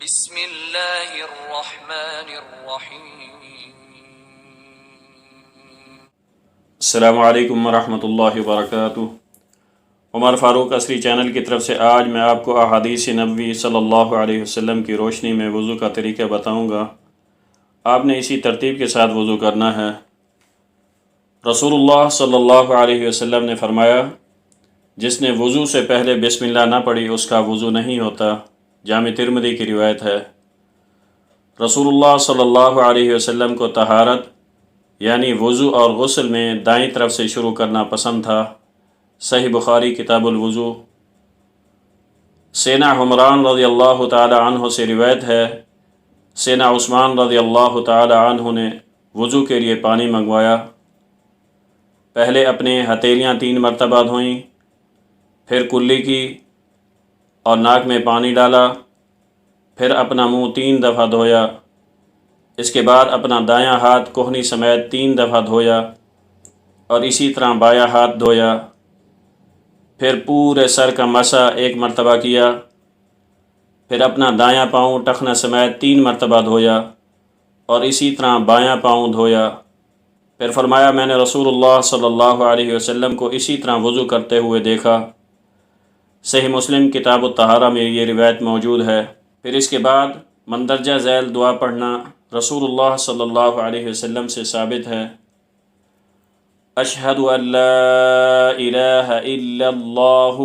بسم اللہ الرحمن الرحیم۔ السلام علیکم ورحمۃ اللہ وبرکاتہ۔ عمر فاروق عصری چینل کی طرف سے آج میں آپ کو احادیث نبوی صلی اللہ علیہ وسلم کی روشنی میں وضو کا طریقہ بتاؤں گا۔ آپ نے اسی ترتیب کے ساتھ وضو کرنا ہے۔ رسول اللہ صلی اللہ علیہ وسلم نے فرمایا، جس نے وضو سے پہلے بسم اللہ نہ پڑھی اس کا وضو نہیں ہوتا۔ جامع ترمذی کی روایت ہے۔ رسول اللہ صلی اللہ علیہ وسلم کو طہارت یعنی وضو اور غسل میں دائیں طرف سے شروع کرنا پسند تھا۔ صحیح بخاری کتاب الوضو۔ سیدنا عمران رضی اللہ تعالی عنہ سے روایت ہے، سیدنا عثمان رضی اللہ تعالی عنہ نے وضو کے لیے پانی منگوایا۔ پہلے اپنے ہتھیلیاں 3 مرتبہ دھوئیں، پھر کلی کی اور ناک میں پانی ڈالا، پھر اپنا منہ 3 دفعہ دھویا۔ اس کے بعد اپنا دایاں ہاتھ کوہنی سمیت 3 دفعہ دھویا اور اسی طرح بایاں ہاتھ دھویا۔ پھر پورے سر کا مسح 1 مرتبہ کیا، پھر اپنا دایاں پاؤں ٹخنا سمیت 3 مرتبہ دھویا اور اسی طرح بایاں پاؤں دھویا۔ پھر فرمایا، میں نے رسول اللہ صلی اللہ علیہ وسلم کو اسی طرح وضو کرتے ہوئے دیکھا۔ صحیح مسلم کتاب الطہارہ میں یہ روایت موجود ہے۔ پھر اس کے بعد مندرجہ ذیل دعا پڑھنا رسول اللہ صلی اللہ علیہ وسلم سے ثابت ہے۔ اشہد ان لا الہ الا اللہ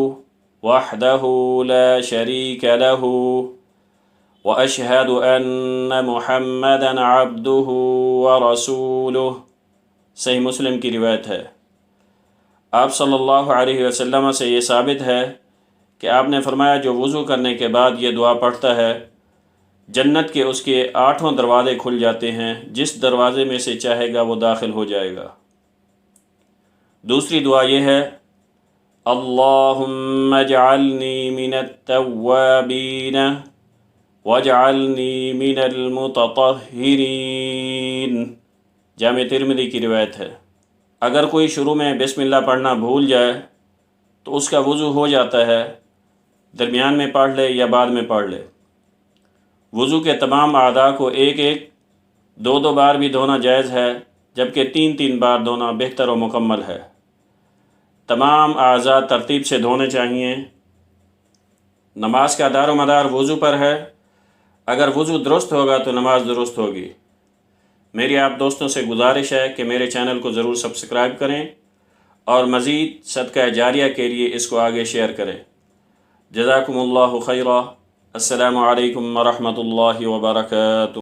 وحدہ لا شریک لہ واشہد ان محمدا عبدہ ورسولہ۔ صحیح مسلم کی روایت ہے۔ آپ صلی اللہ علیہ وسلم سے یہ ثابت ہے کہ آپ نے فرمایا، جو وضو کرنے کے بعد یہ دعا پڑھتا ہے جنت کے اس کے 8 دروازے کھل جاتے ہیں، جس دروازے میں سے چاہے گا وہ داخل ہو جائے گا۔ دوسری دعا یہ ہے، اللہم اجعلنی من التوابین واجعلنی من المتطہرین۔ جامع ترمذی کی روایت ہے۔ اگر کوئی شروع میں بسم اللہ پڑھنا بھول جائے تو اس کا وضو ہو جاتا ہے، درمیان میں پڑھ لے یا بعد میں پڑھ لے۔ وضو کے تمام اعضاء کو 2 بار بھی دھونا جائز ہے، جبکہ 3 بار دھونا بہتر و مکمل ہے۔ تمام اعضاء ترتیب سے دھونے چاہیے۔ نماز کا دار و مدار وضو پر ہے۔ اگر وضو درست ہوگا تو نماز درست ہوگی۔ میری آپ دوستوں سے گزارش ہے کہ میرے چینل کو ضرور سبسکرائب کریں اور مزید صدقہ جاریہ کے لیے اس کو آگے شیئر کریں۔ جزاکم اللہ خیرا۔ السلام علیکم ورحمۃ اللہ وبرکاتہ۔